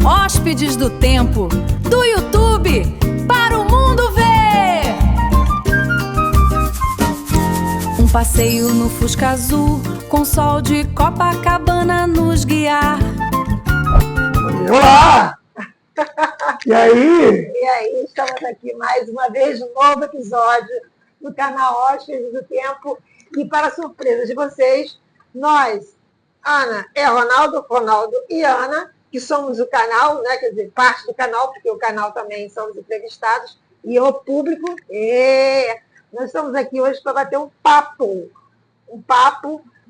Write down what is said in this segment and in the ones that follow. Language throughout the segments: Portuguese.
Hóspedes do Tempo, do YouTube para o mundo ver. Um passeio no Fusca Azul, com sol de Copacabana nos guiar. Olá! E aí? E aí, estamos aqui mais uma vez, um novo episódio do canal Hóspedes do Tempo. E para surpresa de vocês, nós, Ana, Ronaldo e Ana, que somos o canal, né? Quer dizer, parte do canal, porque o canal também são os entrevistados, e o público. Nós estamos aqui hoje para bater um papo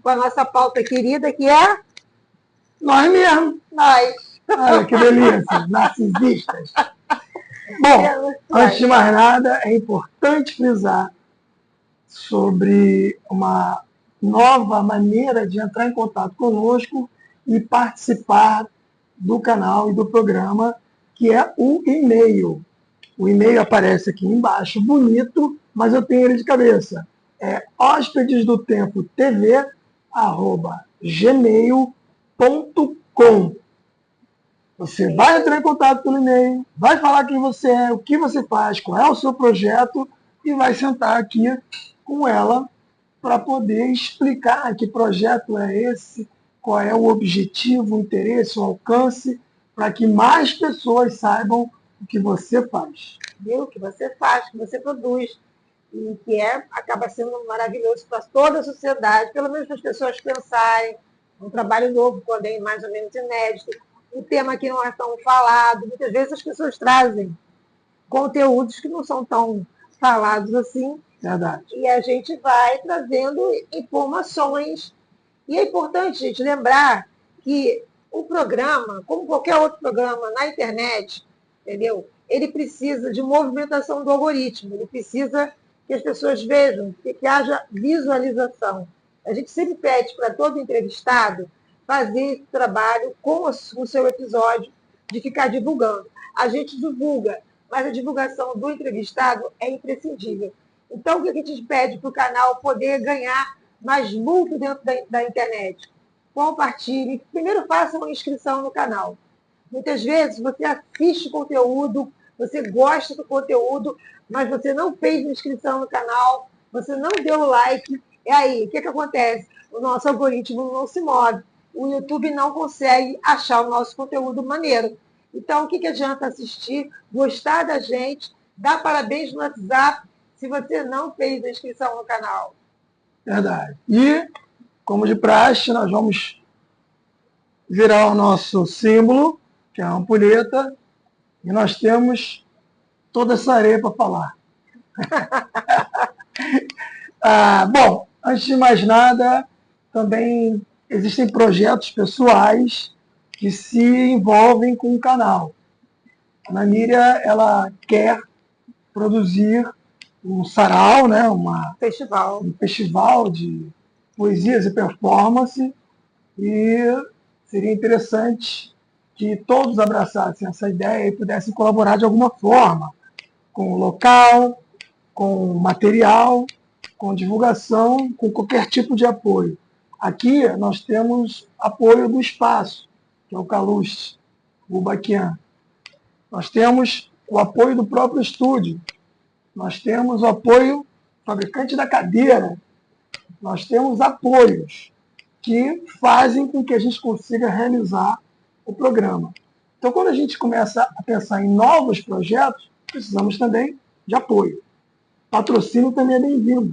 com a nossa pauta querida, que é Nós mesmo. nós. Olha que delícia, narcisistas. Bom, antes de mais nada, é importante frisar sobre uma nova maneira de entrar em contato conosco e participar do canal e do programa, que é o e-mail. O e-mail aparece aqui embaixo, bonito, mas eu tenho ele de cabeça. É hospedesdotempotv@gmail.com. Você vai entrar em contato pelo e-mail, vai falar quem você é, o que você faz, qual é o seu projeto e vai sentar aqui com ela para poder explicar que projeto é esse, qual é o objetivo, o interesse, o alcance, para que mais pessoas saibam o que você faz. Viu? O que você faz, o que você produz. E que acaba sendo maravilhoso para toda a sociedade, pelo menos para as pessoas pensarem. Um trabalho novo, porém mais ou menos inédito. Um tema que não é tão falado. Muitas vezes as pessoas trazem conteúdos que não são tão falados assim. Verdade. E a gente vai trazendo informações. E é importante, gente, lembrar que o programa, como qualquer outro programa na internet, entendeu? Ele precisa de movimentação do algoritmo. Ele precisa que as pessoas vejam, que haja visualização. A gente sempre pede para todo entrevistado fazer esse trabalho com o seu episódio, de ficar divulgando. A gente divulga, mas a divulgação do entrevistado é imprescindível. Então, o que a gente pede para o canal poder ganhar mais vulto dentro da internet? Compartilhe. Primeiro, faça uma inscrição no canal. Muitas vezes você assiste o conteúdo, você gosta do conteúdo, mas você não fez inscrição no canal, você não deu o like. E aí, o que acontece? O nosso algoritmo não se move. O YouTube não consegue achar o nosso conteúdo maneiro. Então, o que adianta assistir, gostar da gente, dar parabéns no WhatsApp, se você não fez a inscrição no canal? Verdade. E, como de praxe, nós vamos virar o nosso símbolo, que é a ampulheta, e nós temos toda essa areia para falar. Bom, antes de mais nada, também existem projetos pessoais que se envolvem com o canal. A Ana Miriam, ela quer produzir um sarau, né, um festival de poesias e performance, e seria interessante que todos abraçassem essa ideia e pudessem colaborar de alguma forma, com o local, com material, com divulgação, com qualquer tipo de apoio. Aqui nós temos apoio do espaço, que é o Caluste, o Baquian. Nós temos o apoio do próprio estúdio. Nós temos o apoio do fabricante da cadeira. Nós temos apoios que fazem com que a gente consiga realizar o programa. Então, quando a gente começa a pensar em novos projetos, precisamos também de apoio. Patrocínio também é bem-vindo.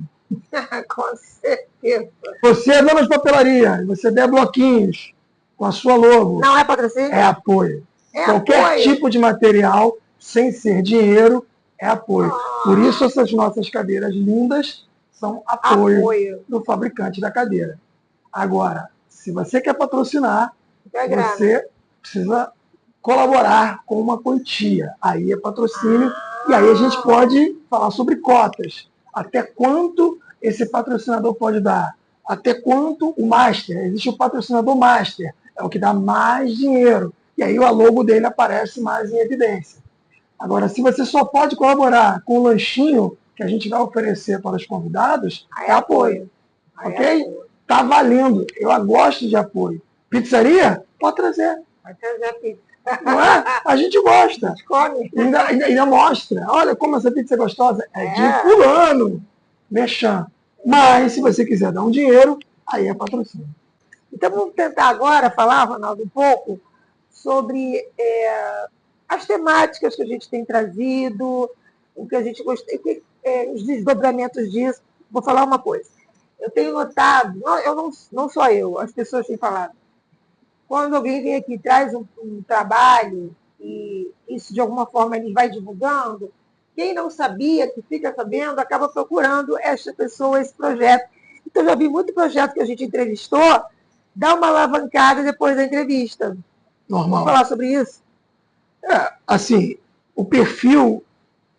Com certeza. Você é dona de papelaria, você der bloquinhos com a sua logo. Não é patrocínio? É apoio. É Qualquer apoio. tipo de material, sem ser dinheiro, é apoio. Por isso essas nossas cadeiras lindas são apoio do fabricante da cadeira. Agora, se você quer patrocinar, você precisa colaborar com uma quantia. Aí é patrocínio, e aí a gente pode falar sobre cotas. Até quanto esse patrocinador pode dar? Até quanto o master? Existe o patrocinador master, é o que dá mais dinheiro. E aí a logo dele aparece mais em evidência. Agora, se você só pode colaborar com o lanchinho que a gente vai oferecer para os convidados, é apoio. Ok? Tá valendo. Eu gosto de apoio. Pizzaria? Pode trazer. Vai trazer a pizza. Não é? A gente gosta. Come. Ainda mostra. Olha como essa pizza é gostosa. É de fulano. Merchan. Mas, se você quiser dar um dinheiro, aí é patrocínio. Então, vamos tentar agora falar, Ronaldo, um pouco sobre as temáticas que a gente tem trazido, o que a gente gosta, os desdobramentos disso. Vou falar uma coisa. Eu tenho notado, não só eu, as pessoas têm falado, quando alguém vem aqui e traz um trabalho, e isso de alguma forma ele vai divulgando, quem não sabia, que fica sabendo, acaba procurando esta pessoa, esse projeto. Então, já vi muito projeto que a gente entrevistou, dar uma alavancada depois da entrevista. Normal. Vamos falar sobre isso? Assim, o perfil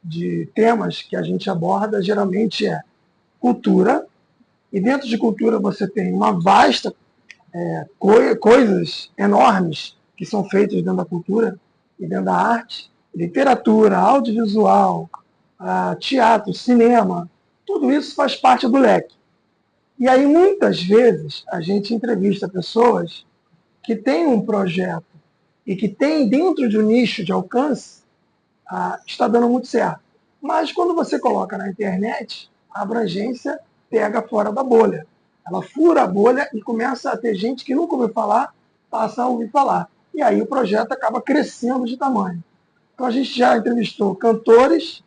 de temas que a gente aborda geralmente é cultura, e dentro de cultura você tem uma vasta coisas enormes que são feitas dentro da cultura e dentro da arte, literatura, audiovisual, teatro, cinema, tudo isso faz parte do leque. E aí, muitas vezes, a gente entrevista pessoas que têm um projeto e que têm dentro de um nicho de alcance, está dando muito certo. Mas quando você coloca na internet, a abrangência pega fora da bolha. Ela fura a bolha e começa a ter gente que nunca ouviu falar, passa a ouvir falar. E aí o projeto acaba crescendo de tamanho. Então a gente já entrevistou cantores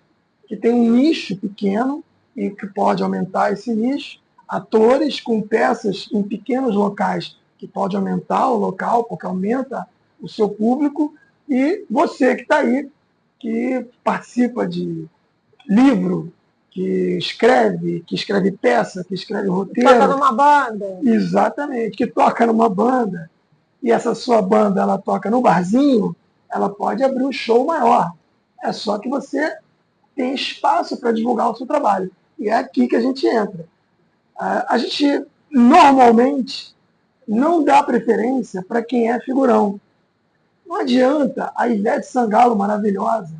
que têm um nicho pequeno e que pode aumentar esse nicho, atores com peças em pequenos locais que pode aumentar o local, porque aumenta o seu público, e você que está aí, que participa de livro, que escreve peça, que escreve roteiro. Toca numa banda. Exatamente, que toca numa banda. E essa sua banda, ela toca no barzinho, ela pode abrir um show maior. É só que você tem espaço para divulgar o seu trabalho. E é aqui que a gente entra. A gente, normalmente, não dá preferência para quem é figurão. Não adianta a Ivete Sangalo, maravilhosa,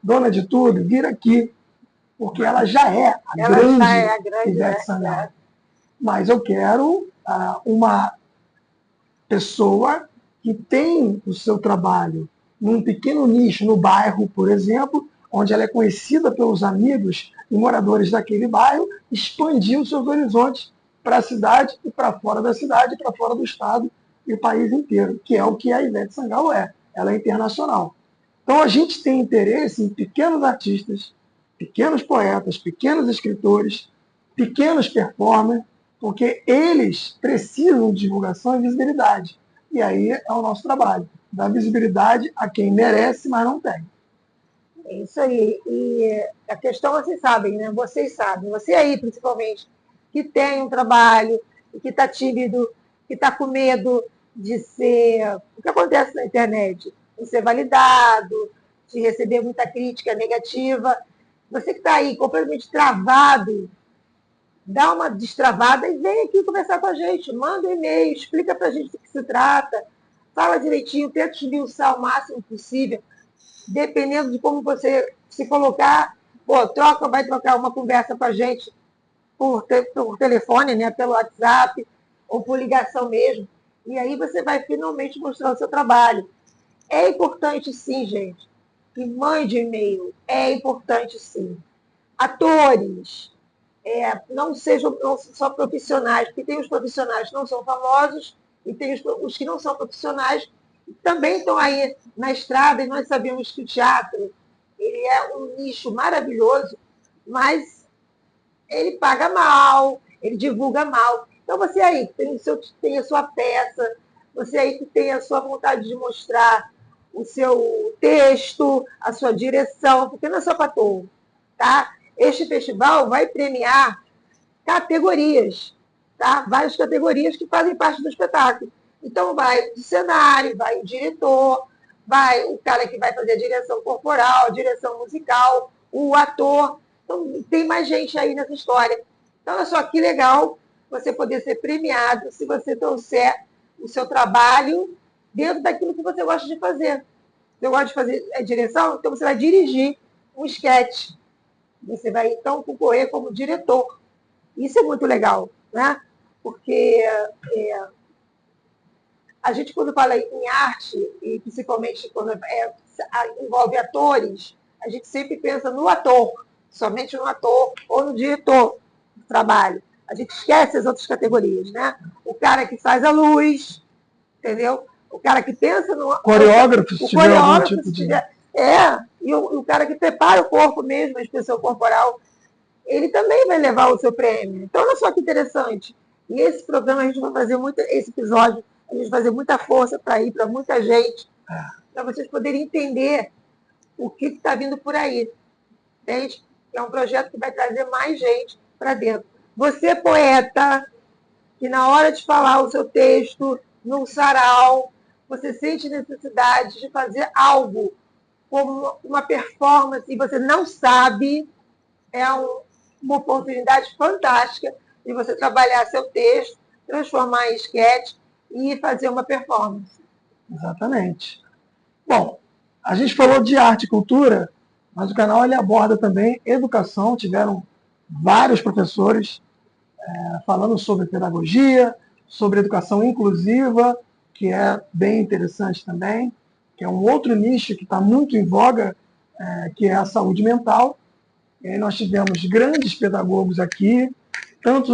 dona de tudo, vir aqui, porque ela já é a grande Ivete Sangalo. Mas eu quero uma pessoa que tem o seu trabalho num pequeno nicho, no bairro, por exemplo, onde ela é conhecida pelos amigos e moradores daquele bairro, expandir os seus horizontes para a cidade e para fora da cidade, para fora do estado e o país inteiro, que é o que a Ivete Sangalo é. Ela é internacional. Então a gente tem interesse em pequenos artistas, pequenos poetas, pequenos escritores, pequenos performers, porque eles precisam de divulgação e visibilidade. E aí é o nosso trabalho, dar visibilidade a quem merece, mas não tem. É isso aí. E a questão, vocês sabem, né? Vocês sabem, você aí principalmente, que tem um trabalho, que está tímido, que está com medo de ser... O que acontece na internet? De ser validado, de receber muita crítica negativa. Você que está aí completamente travado, dá uma destravada e vem aqui conversar com a gente. Manda um e-mail, explica para a gente do que se trata, fala direitinho, tenta esmiuçar o máximo possível. Dependendo de como você se colocar, vai trocar uma conversa com a gente por telefone, né, pelo WhatsApp, ou por ligação mesmo. E aí você vai finalmente mostrar o seu trabalho. É importante sim, gente, que mande e-mail. É importante sim. Atores, não sejam só profissionais, porque tem os profissionais que não são famosos e tem os que não são profissionais que também estão aí na estrada, e nós sabemos que o teatro ele é um nicho maravilhoso, mas ele paga mal, ele divulga mal. Então você aí que tem a sua peça, você aí que tem a sua vontade de mostrar o seu texto, a sua direção, porque não é só para todos, tá? Este festival vai premiar categorias, tá? Várias categorias que fazem parte do espetáculo. Então vai o cenário, vai o diretor, vai o cara que vai fazer a direção corporal, a direção musical, o ator. Então tem mais gente aí nessa história. Então olha só que legal você poder ser premiado se você trouxer o seu trabalho dentro daquilo que você gosta de fazer. Você gosta de fazer a direção? Então você vai dirigir um sketch. Você vai, então, concorrer como diretor. Isso é muito legal, né? Porque A gente, quando fala em arte, e principalmente quando envolve atores, a gente sempre pensa no ator, somente no ator ou no diretor do trabalho. A gente esquece as outras categorias, né? O cara que faz a luz, entendeu? O cara que pensa no... Coreógrafo, se tiver algum tipo se de... tiver, e o cara que prepara o corpo mesmo, a expressão corporal, ele também vai levar o seu prêmio. Então, olha só que interessante. E esse programa, a gente vai fazer muito, esse episódio, a gente vai fazer muita força para ir para muita gente, para vocês poderem entender o que está vindo por aí. Entende? É um projeto que vai trazer mais gente para dentro. Você, poeta, que na hora de falar o seu texto, num sarau, você sente necessidade de fazer algo como uma performance e você não sabe, uma oportunidade fantástica de você trabalhar seu texto, transformar em esquete e fazer uma performance. Exatamente. Bom, a gente falou de arte e cultura, mas o canal ele aborda também educação. Tiveram vários professores falando sobre pedagogia, sobre educação inclusiva, que é bem interessante também, que é um outro nicho que está muito em voga, que é a saúde mental. E aí nós tivemos grandes pedagogos aqui, tanto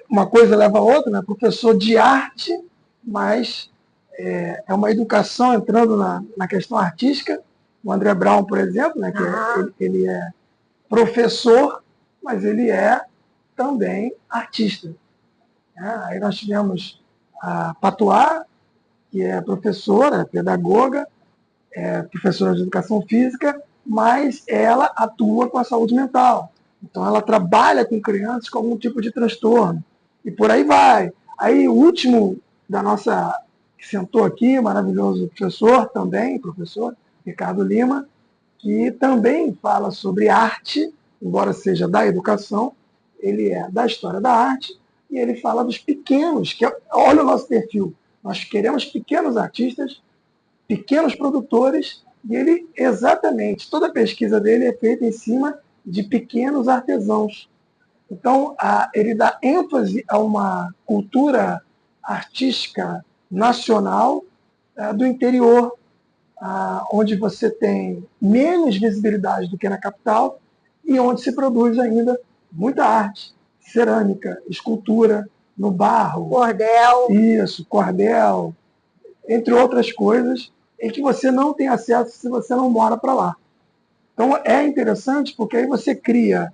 uma coisa leva a outra, né? Professor de arte, mas é uma educação entrando na questão artística. O André Brown, por exemplo, né? Ele é professor, mas ele é também artista. Aí nós tivemos a Patuá, que é professora, pedagoga, professora de educação física, mas ela atua com a saúde mental. Então ela trabalha com crianças com algum tipo de transtorno. E por aí vai. Aí o último da nossa, que sentou aqui, maravilhoso professor Ricardo Lima, que também fala sobre arte, embora seja da educação, ele é da história da arte, e ele fala dos pequenos, olha o nosso perfil, nós queremos pequenos artistas, pequenos produtores, e ele, exatamente, toda a pesquisa dele é feita em cima de pequenos artesãos. Então, ele dá ênfase a uma cultura artística nacional do interior, onde você tem menos visibilidade do que na capital e onde se produz ainda muita arte, cerâmica, escultura, no barro. Cordel. Isso, cordel, entre outras coisas, em que você não tem acesso se você não mora para lá. Então é interessante porque aí você cria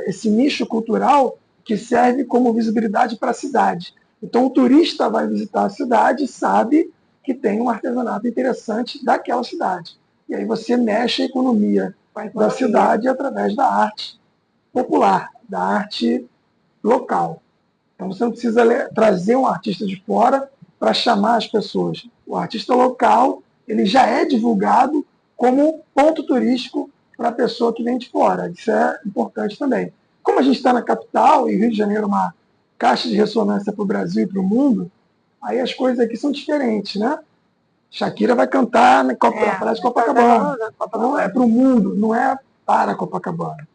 esse nicho cultural que serve como visibilidade para a cidade. Então o turista vai visitar a cidade e sabe que tem um artesanato interessante daquela cidade. E aí você mexe a economia da cidade através da arte popular, da arte local. Então você não precisa trazer um artista de fora para chamar as pessoas. O artista local ele já é divulgado como ponto turístico para a pessoa que vem de fora. Isso é importante também. Como a gente está na capital, e Rio de Janeiro é uma caixa de ressonância para o Brasil e para o mundo, aí as coisas aqui são diferentes, né? Shakira vai cantar na praia de Copacabana. Então é para o mundo, não é para Copacabana.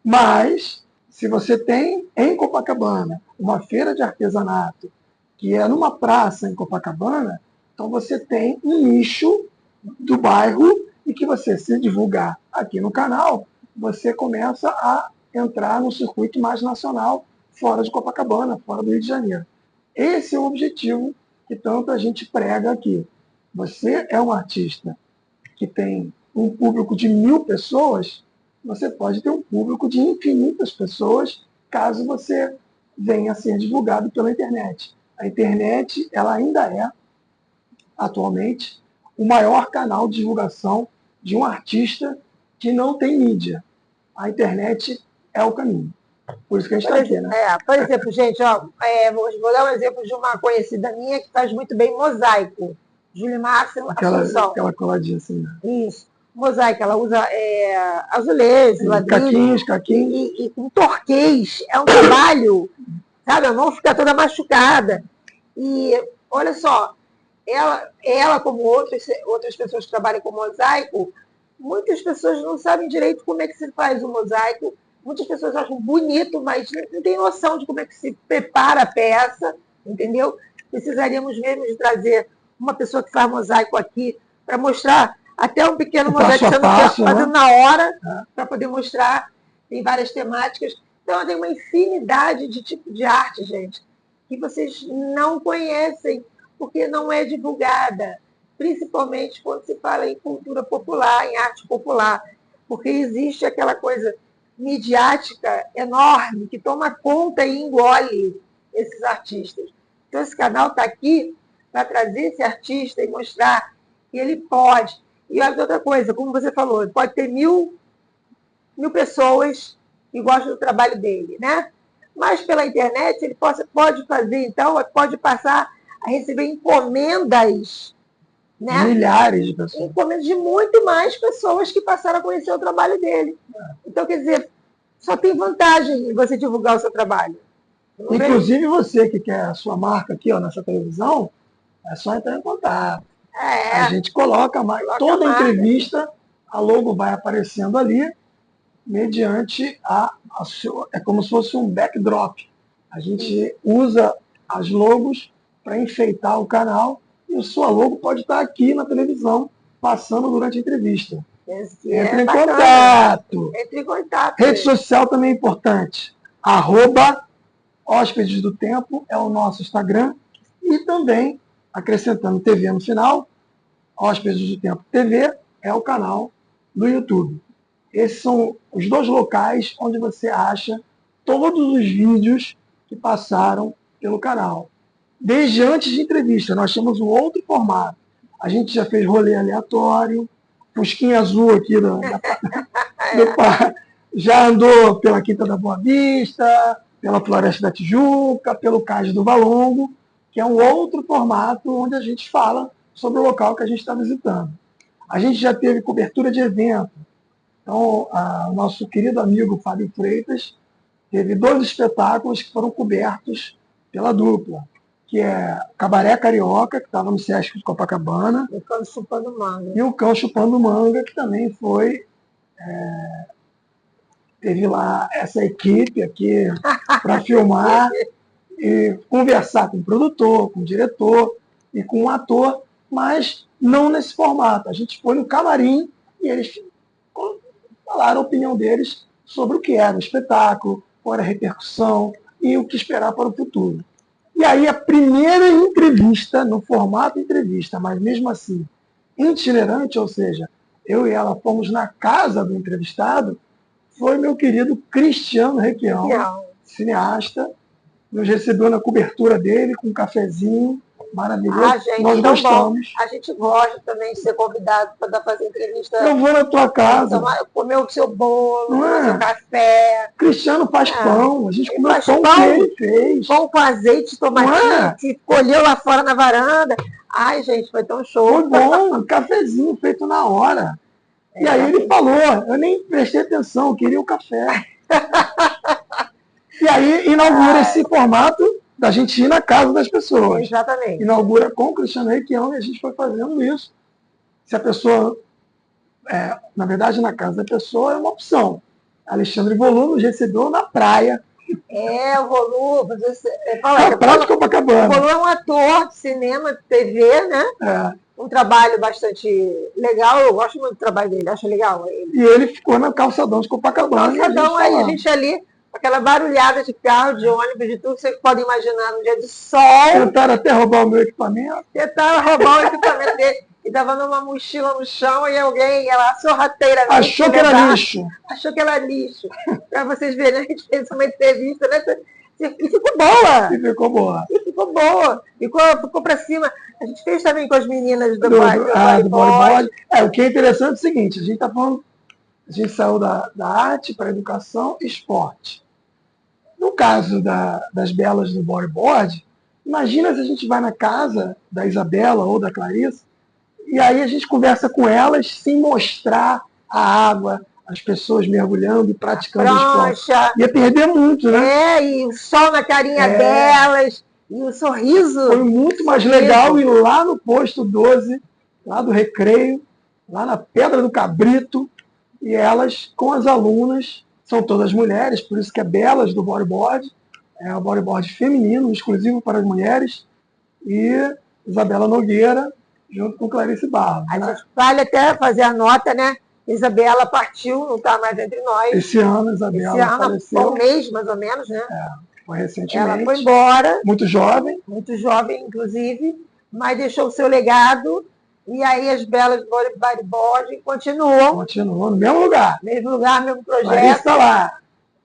Mas, se você tem em Copacabana uma feira de artesanato, que é numa praça em Copacabana, então você tem um nicho do bairro e que você, se divulgar aqui no canal, você começa a entrar no circuito mais nacional, fora de Copacabana, fora do Rio de Janeiro. Esse é o objetivo que tanto a gente prega aqui. Você é um artista que tem um público de 1000 pessoas, você pode ter um público de infinitas pessoas, caso você venha a ser divulgado pela internet. A internet, ela ainda é, atualmente, o maior canal de divulgação de um artista que não tem mídia. A internet é o caminho. Por isso que a gente está aqui, né? Por exemplo, gente, vou dar um exemplo de uma conhecida minha que faz muito bem mosaico. Julimar Assunção. Aquela coladinha assim. Né? Isso. Mosaico, ela usa azulejo, ladrilho. Caquinhos. E com torquês. É um trabalho, sabe? A mão fica toda machucada. E, olha só, ela como outras pessoas que trabalham com mosaico, muitas pessoas não sabem direito como é que se faz o mosaico. Muitas pessoas acham bonito, mas não tem noção de como é que se prepara a peça, entendeu? precisaríamos mesmo de trazer uma pessoa que faz mosaico aqui para mostrar até um pequeno O mosaico que passo a você não passo, fazendo né? na hora, para poder mostrar. Tem várias temáticas. Então, tem uma infinidade de tipo de arte, gente, que vocês não conhecem, porque não é divulgada, principalmente quando se fala em cultura popular, em arte popular, porque existe aquela coisa midiática enorme que toma conta e engole esses artistas. Então, esse canal está aqui para trazer esse artista e mostrar que ele pode. E olha outra coisa, como você falou, pode ter mil pessoas que gostam do trabalho dele, né? Mas pela internet ele pode fazer, então, pode passar a receber encomendas, né? Milhares de pessoas. Encomendas de muito mais pessoas que passaram a conhecer o trabalho dele. Então, quer dizer, só tem vantagem em você divulgar o seu trabalho. Inclusive você que quer a sua marca aqui, ó, nessa televisão, é só entrar em contato. A gente coloca toda a entrevista, a logo vai aparecendo ali, mediante é como se fosse um backdrop. A gente usa as logos para enfeitar o canal e a sua logo pode estar aqui na televisão, passando durante a entrevista. Entre em contato. Entre em contato. Rede social também é importante. @Hóspedes do Tempo é o nosso Instagram. E também, acrescentando TV no final, Hóspedes do Tempo TV é o canal do YouTube. Esses são os 2 locais onde você acha todos os vídeos que passaram pelo canal. Desde antes de entrevista, nós temos um outro formato. A gente já fez rolê aleatório, Fusquinha Azul aqui já andou pela Quinta da Boa Vista, pela Floresta da Tijuca, pelo Cais do Valongo, que é um outro formato onde a gente fala sobre o local que a gente está visitando. A gente já teve cobertura de evento. Então, o nosso querido amigo Fábio Freitas teve 2 espetáculos que foram cobertos pela dupla, que é Cabaré Carioca, que estava no Sesc de Copacabana, e o Cão Chupando Manga. E o Cão Chupando Manga, que também foi... teve lá essa equipe aqui para filmar e conversar com o produtor, com o diretor e com o ator, mas não nesse formato. A gente foi no camarim e eles falaram a opinião deles sobre o que era o espetáculo, qual era a repercussão e o que esperar para o futuro. E aí a primeira entrevista, no formato entrevista, mas mesmo assim itinerante, ou seja, eu e ela fomos na casa do entrevistado, foi meu querido Cristiano Requião, cineasta, nos recebeu na cobertura dele com um cafezinho maravilhoso. Gente, nós gostamos. A gente gosta também de ser convidado para fazer entrevista. Eu vou na tua casa. Comer o seu bolo, tomar o seu café. Cristiano faz pão. A gente comeu pão que ele fez. Pão com azeite, tomatinho, colheu lá fora na varanda. Ai, gente, foi tão show. Foi bom, um cafezinho feito na hora. E aí ele falou, eu nem prestei atenção, eu queria o café. E aí inaugura esse formato da gente ir na casa das pessoas. Exatamente. Inaugura com o Cristiano Requião e a gente foi fazendo isso. Se a pessoa, na verdade, na casa da pessoa é uma opção. Alexandre Volum nos recebeu na praia. O Volum, Na praia de Copacabana. O Volum é um ator de cinema, de TV, né? Um trabalho bastante legal, eu gosto muito do trabalho dele, acho legal ele. E ele ficou no calçadão de Copacabana. Calçadão, aí a gente ali, aquela barulhada de carro, de ônibus, de tudo que vocês podem imaginar num dia de sol. Tentaram até roubar o meu equipamento. Tentaram roubar o equipamento dele. E estava numa mochila no chão e alguém, ela sorrateiramente... Achou que era lixo. Achou que era lixo. Para vocês verem, a gente fez uma entrevista, né? E ficou boa. E ficou boa. E ficou boa. Ficou para cima. A gente fez também com as meninas do bodyboard. O que é interessante é o seguinte, a gente está falando, a gente saiu da arte para a educação e esporte. No caso das belas do bodyboard, imagina se a gente vai na casa da Isabela ou da Clarissa, e aí a gente conversa com elas sem mostrar a água, as pessoas mergulhando e praticando esporte. Ia perder muito, né? E o sol na carinha delas, e o sorriso. Foi muito mais legal ir lá no posto 12, lá do Recreio, lá na Pedra do Cabrito, e elas com as alunas, são todas mulheres, por isso que é belas do bodyboard, é o bodyboard feminino, exclusivo para as mulheres, e Isabela Nogueira, junto com Clarice Barros. A gente vale até fazer a nota, né? Isabela partiu, não está mais entre nós. Esse ano, Isabela faleceu. Um mês, mais ou menos, né? Foi recentemente. Ela foi embora. Muito jovem, inclusive, mas deixou o seu legado. E aí as belas Bariboge continuam. Continuou no mesmo lugar. Mesmo lugar, mesmo projeto. Clarice está lá.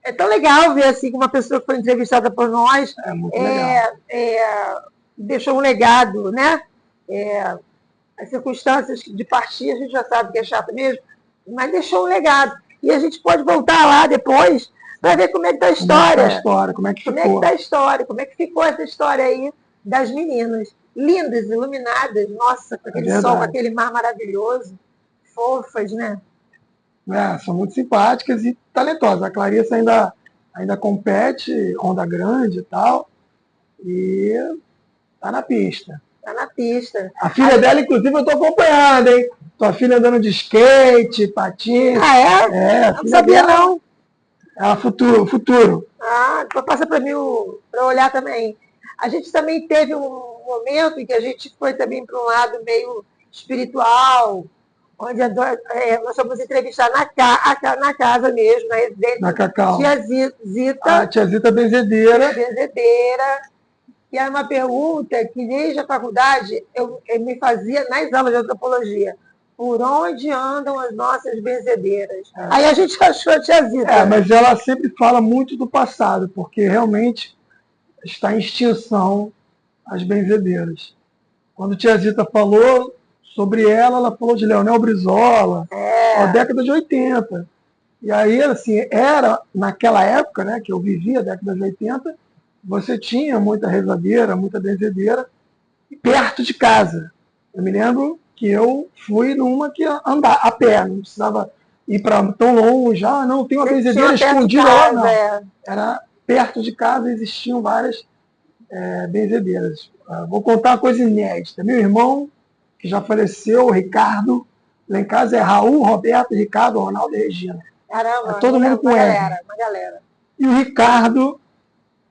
É tão legal ver assim que uma pessoa que foi entrevistada por nós muito legal. Deixou um legado, né? As circunstâncias de partir, a gente já sabe que é chato mesmo, mas deixou um legado. E a gente pode voltar lá depois para ver como é que está a história. Como é que ficou. Como é que está a história, como é que ficou essa história aí das meninas. Lindas, iluminadas, nossa, com aquele sol, com aquele mar maravilhoso. Fofas, né? São muito simpáticas e talentosas. A Clarice ainda compete, onda grande e tal, e tá na pista. Tá na pista. A filha dela, inclusive, eu tô acompanhando, hein? Tua filha andando de skate, patins. Ah, é? Não sabia, não. É o futuro. Então passa para mim para olhar também. A gente também teve um momento em que a gente foi também para um lado meio espiritual, onde nós fomos entrevistar na casa mesmo, na residência. Na Cacau. Tia Zita. A tia Zita Benzedeira. Que era uma pergunta que desde a faculdade eu me fazia nas aulas de antropologia. Por onde andam as nossas benzedeiras? Aí a gente achou a tia Zita. Mas ela sempre fala muito do passado, porque realmente está em extinção as benzedeiras. Quando a tia Zita falou sobre ela falou de Leonel Brizola, a década de 80. E aí, assim, era naquela época, né, que eu vivia, a década de 80, você tinha muita rezadeira, muita benzedeira, perto de casa. Eu me lembro que eu fui numa que ia andar a pé, não precisava ir para tão longe, não, tem uma benzedeira escondida lá, não. Era perto de casa, existiam várias benzedeiras. Vou contar uma coisa inédita. Meu irmão, que já faleceu, o Ricardo, lá em casa é Raul, Roberto, Ricardo, Ronaldo e Regina. Caramba, todo mundo com ele. Uma galera. E o Ricardo,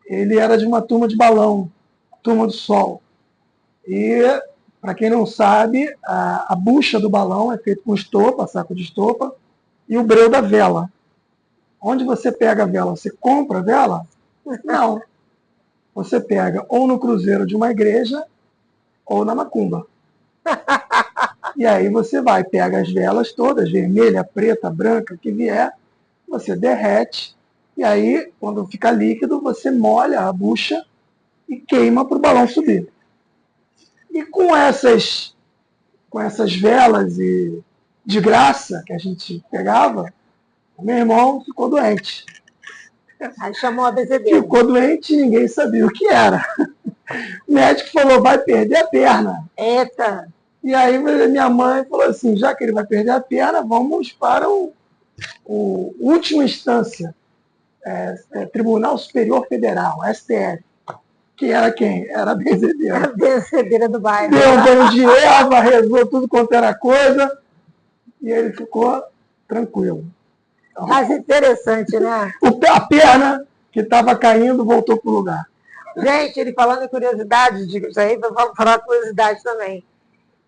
ele era de uma turma de balão, turma do sol. E, para quem não sabe, a bucha do balão é feita com estopa, saco de estopa, e o breu da vela. Onde você pega a vela? Você compra a vela? Não. Você pega ou no cruzeiro de uma igreja ou na macumba. E aí você vai, pega as velas todas, vermelha, preta, branca, que vier, você derrete, e aí, quando fica líquido, você molha a bucha e queima para o balão subir. E com essas velas de graça que a gente pegava, o meu irmão ficou doente. Aí chamou a benzedeira. Ficou doente e ninguém sabia o que era. O médico falou, vai perder a perna. Eita! E aí minha mãe falou assim, já que ele vai perder a perna, vamos para o última instância, Tribunal Superior Federal, STF. Que era quem? Era a benzedeira. A benzedeira do bairro. Deu um banho de erva, rezou tudo quanto era coisa, e ele ficou tranquilo. Então, mas interessante, né? A perna que estava caindo voltou para o lugar. Gente, ele falando em curiosidade, digo isso aí, vou falar curiosidade também.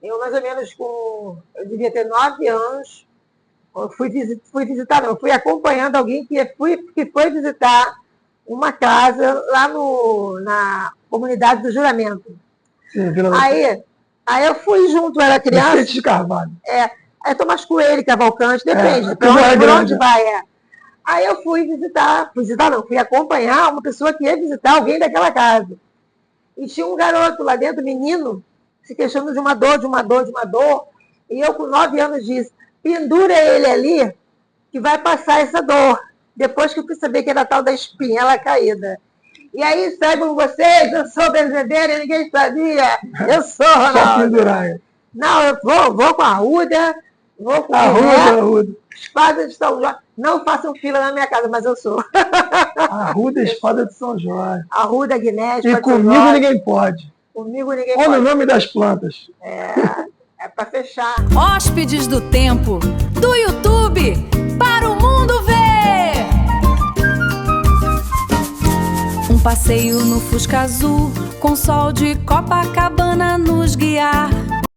Eu, mais ou menos, eu devia ter 9 anos, eu fui acompanhando alguém que foi visitar uma casa lá na comunidade do Juramento. Sim, aí eu fui junto, eu era criança. Vicente de Carvalho. Tomás Coelho, Cavalcante, depende, por onde vai. Aí eu fui acompanhar uma pessoa que ia visitar alguém daquela casa. E tinha um garoto lá dentro, menino, se queixando de uma dor, e eu com 9 anos disse, pendura ele ali, que vai passar essa dor. Depois que eu fui saber que era a tal da espinhela caída. E aí, saibam vocês, eu sou benzedeira e ninguém sabia. Eu sou, Ronaldo. Só pendurar. Não, eu vou com a Arruda, vou com Arruda. Espada de São Jorge. Não façam fila na minha casa, mas eu sou. Arruda, Espada de São Jorge. Arruda, Guiné, e comigo ninguém pode. Comigo ninguém pode. Olha o nome das plantas. É para fechar. Hóspedes do Tempo, do YouTube, para o mundo ver. Um Um passeio no Fusca Azul, com sol de Copacabana nos guiar.